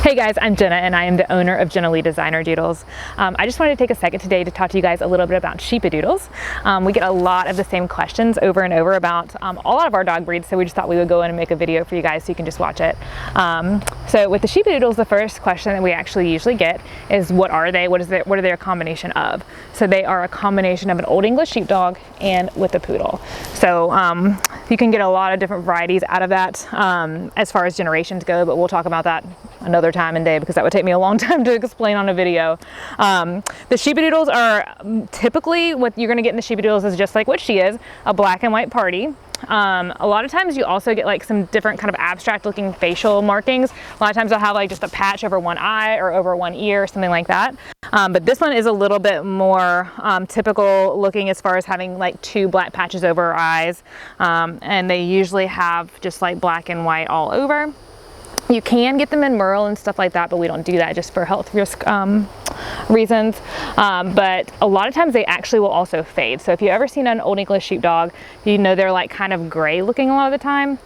Hey guys, I'm Jenna and I am the owner of Jenna Lee Designer Doodles. I just wanted to take a second today to talk to you guys a little bit about Sheepadoodles. We get a lot of the same questions over and over about a lot of our dog breeds, so we just thought we would go in and make a video for you guys so you can just watch it. So with the Sheepadoodles, the first question that we actually usually get is what are they? What are they a combination of? So they are a combination of an Old English Sheepdog and with a Poodle. So you can get a lot of different varieties out of that as far as generations go, but we'll talk about that another time and day because that would take me a long time to explain on a video. The Sheepadoodles are typically, what you're going to get in the Sheepadoodles is just like what she is, a black and white party. A lot of times you also get like some different kind of abstract looking facial markings. A lot of times they'll have like just a patch over one eye or over one ear, something like that. But this one is a little bit more typical looking as far as having like two black patches over her eyes. And they usually have just like black and white all over. You can get them in Merle and stuff like that, but we don't do that just for health risk reasons. But a lot of times they actually will also fade. So if you've ever seen an Old English Sheepdog, you know they're like kind of gray looking a lot of the time.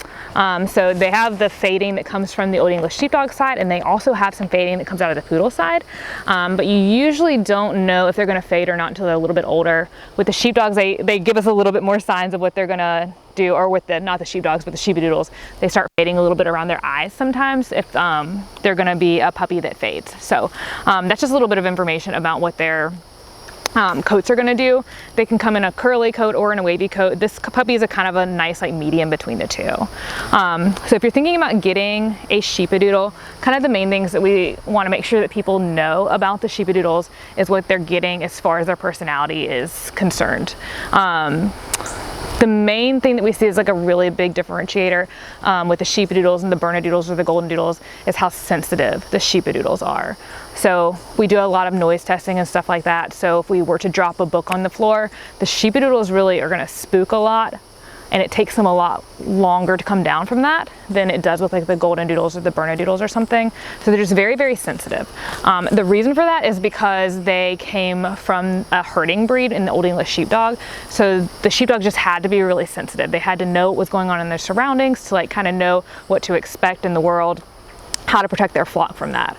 So they have the fading that comes from the Old English Sheepdog side, and they also have some fading that comes out of the Poodle side. But you usually don't know if they're going to fade or not until they're a little bit older. With the Sheepdogs, they give us a little bit more signs of what they're going to do, or with the, not the Sheepdogs, but the Sheepadoodles, they start fading a little bit around their eyes sometimes if they're going to be a puppy that fades. So that's just a little bit of information about what their coats are going to do. They can come in a curly coat or in a wavy coat. This puppy is a kind of a nice like medium between the two. So if you're thinking about getting a Sheepadoodle, kind of the main things that we want to make sure that people know about the Sheepadoodles is what they're getting as far as their personality is concerned. The main thing that we see is like a really big differentiator with the Sheepadoodles and the Bernedoodles or the Golden Doodles is how sensitive the Sheepadoodles are. So we do a lot of noise testing and stuff like that. So if we were to drop a book on the floor, the Sheepadoodles really are going to spook a lot, and it takes them a lot longer to come down from that than it does with like the Golden Doodles or the Bernedoodles or something. So they're just very, very sensitive. The reason for that is because they came from a herding breed in the Old English Sheepdog. So the Sheepdog just had to be really sensitive. They had to know what was going on in their surroundings to like kind of know what to expect in the world, how to protect their flock from that.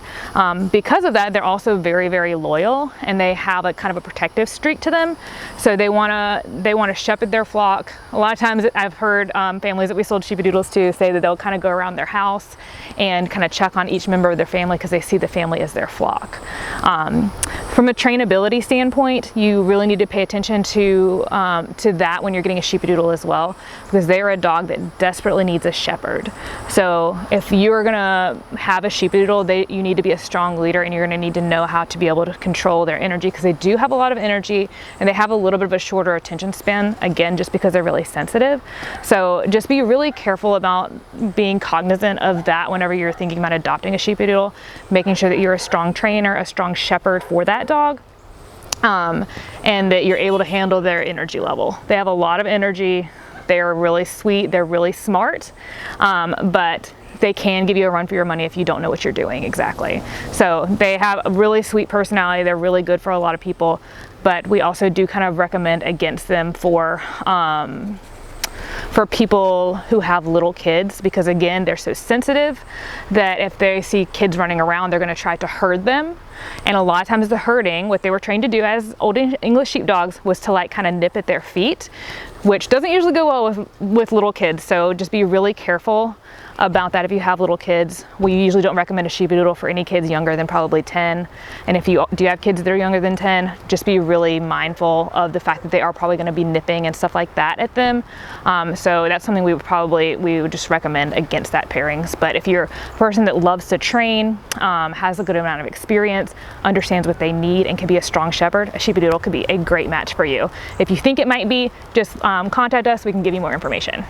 Because of that, they're also very, very loyal, and they have a kind of a protective streak to them. So they want to shepherd their flock. A lot of times I've heard families that we sold Sheepadoodles to say that they'll kind of go around their house and kind of check on each member of their family because they see the family as their flock. From a trainability standpoint, you really need to pay attention to that when you're getting a Sheepadoodle as well, because they are a dog that desperately needs a shepherd. So if you're gonna have a Sheepadoodle, you need to be a strong leader, and you're going to need to know how to be able to control their energy, because they do have a lot of energy and they have a little bit of a shorter attention span, again just because they're really sensitive. So just be really careful about being cognizant of that whenever you're thinking about adopting a Sheepadoodle, making sure that you're a strong trainer, a strong shepherd for that dog, and that you're able to handle their energy level. They have a lot of energy. They are really sweet, they're really smart, but they can give you a run for your money if you don't know what you're doing exactly. So they have a really sweet personality. They're really good for a lot of people, but we also do kind of recommend against them for people who have little kids, because again, they're so sensitive that if they see kids running around, they're going to try to herd them. And a lot of times the herding, what they were trained to do as Old English Sheepdogs, was to like kind of nip at their feet, which doesn't usually go well with little kids. So just be really careful about that if you have little kids. We usually don't recommend a Sheepadoodle for any kids younger than probably 10. And if you do have kids that are younger than 10, just be really mindful of the fact that they are probably going to be nipping and stuff like that at them. So that's something we would just recommend against that pairings. But if you're a person that loves to train, has a good amount of experience, understands what they need, and can be a strong shepherd, a Sheepadoodle could be a great match for you. If you think it might be, just contact us, we can give you more information.